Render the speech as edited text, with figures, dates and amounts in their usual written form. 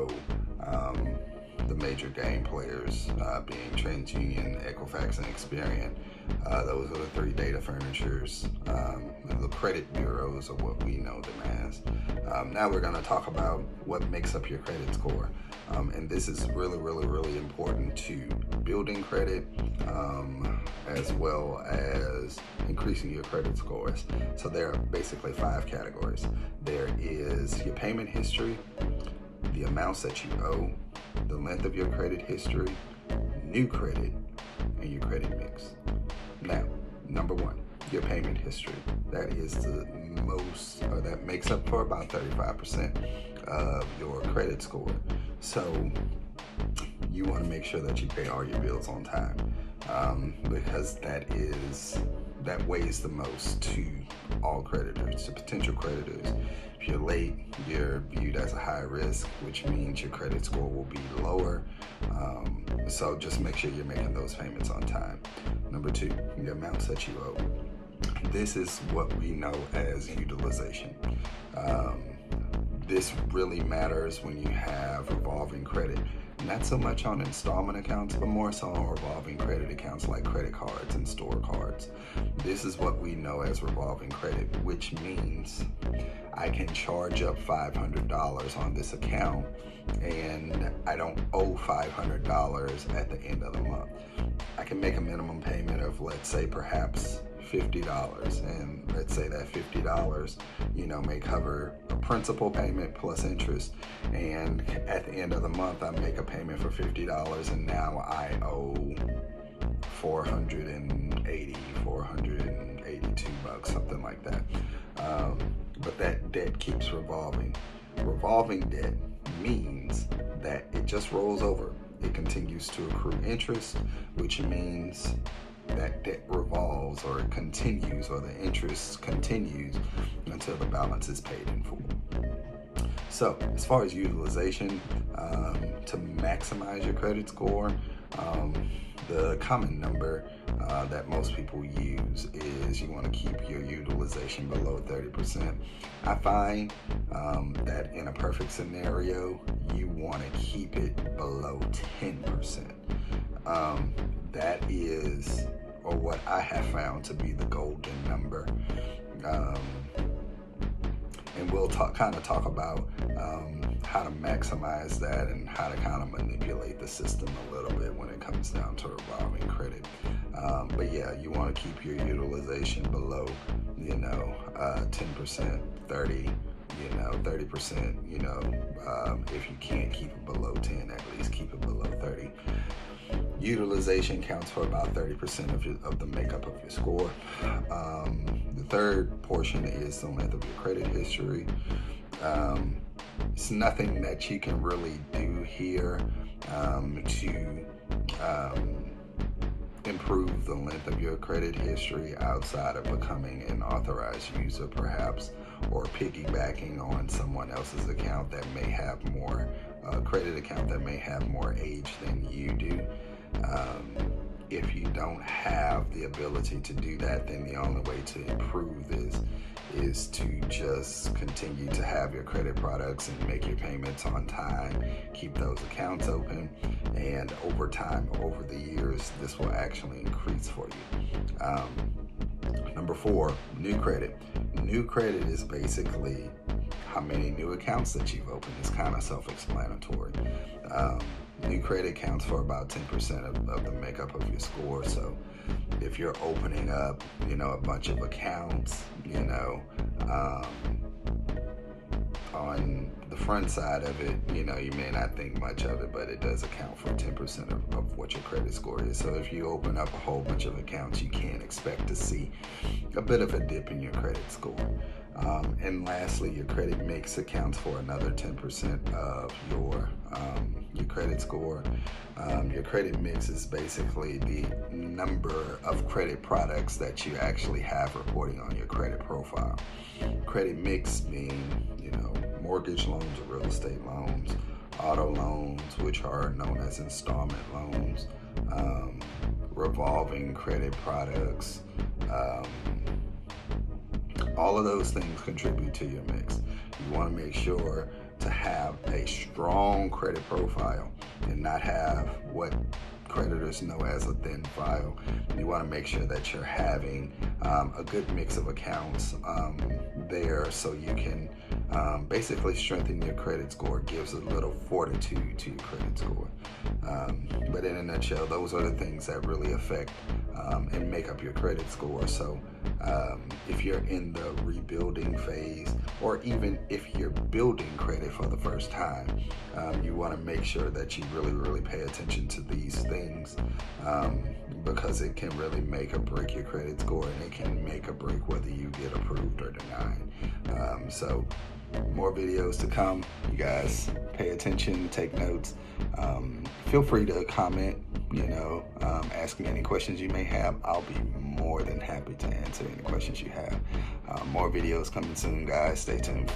So the major game players being TransUnion, Equifax, and Experian. Those are the three data furnishers. The credit bureaus are what we know them as. Now we're going to talk about what makes up your credit score. And this is really, really, really important to building credit as well as increasing your credit scores. So there are basically 5 categories. There is your payment history, the amounts that you owe, the length of your credit history, new credit, and your credit mix. Now, number 1, your payment history. That is the most, or that makes up for about 35% of your credit score. So you want to make sure that you pay all your bills on time, because that weighs the most to all creditors, to potential creditors. If you're late, you're viewed as a high risk, which means your credit score will be lower. So just make sure you're making those payments on time. Number 2, the amounts that you owe. This is what we know as utilization. This really matters when you have revolving credit. Not so much on installment accounts, but more so on revolving credit accounts like credit cards and store cards. This is what we know as revolving credit, which means I can charge up $500 on this account and I don't owe $500 at the end of the month. I can make a minimum payment of, let's say, perhaps $50, and let's say that $50 may cover a principal payment plus interest, and at the end of the month I make a payment for $50 and now I owe $482, something like that. But that debt keeps revolving. Revolving debt means that it just rolls over. It continues to accrue interest, which means that debt revolves, or it continues, or the interest continues until the balance is paid in full. So as far as utilization, to maximize your credit score, the common number that most people use is you want to keep your utilization below 30%. I find that in a perfect scenario, you want to keep it below 10%. That is, or what I have found to be, the golden number. And we'll talk about how to maximize that and how to kind of manipulate the system a little bit when it comes down to revolving credit. But yeah, you want to keep your utilization below, 10%, 30%, 30%, if you can't keep it below 10, at least keep it below 30. Utilization counts for about 30% of the makeup of your score. The third portion is the length of your credit history. It's nothing that you can really do here to improve the length of your credit history outside of becoming an authorized user, perhaps, or piggybacking on someone else's account that may have more credit account that may have more age than you do. If you don't have the ability to do that, then the only way to improve this is to just continue to have your credit products and make your payments on time, keep those accounts open, and over time, over the years, this will actually increase for you. Number 4, new credit. New credit is basically how many new accounts that you've opened. It's kind of self-explanatory. New credit counts for about 10% of the makeup of your score. So if you're opening up, a bunch of accounts, on the front side of it, you may not think much of it, but it does account for 10% of what your credit score is. So if you open up a whole bunch of accounts, you can expect to see a bit of a dip in your credit score. And lastly, your credit mix accounts for another 10% of your credit score. Your credit mix is basically the number of credit products that you actually have reporting on your credit profile. Credit mix being, mortgage loans or real estate loans, auto loans, which are known as installment loans, revolving credit products. All of those things contribute to your mix. You want to make sure to have a strong credit profile and not have what creditors know as a thin file. You want to make sure that you're having a good mix of accounts there, so you can basically strengthen your credit score. Gives a little fortitude to your credit score. But in a nutshell, those are the things that really affect and make up your credit score. So if you're in the rebuilding phase, or even if you're building credit for the first time, you want to make sure that you really pay attention to these things, because it can really make or break your credit score, and it can make or break whether you get approved or denied. So more videos to come. You guys pay attention, take notes. Feel free to comment, ask me any questions you may have. I'll be more than happy to answer any questions you have. More videos coming soon, guys. Stay tuned.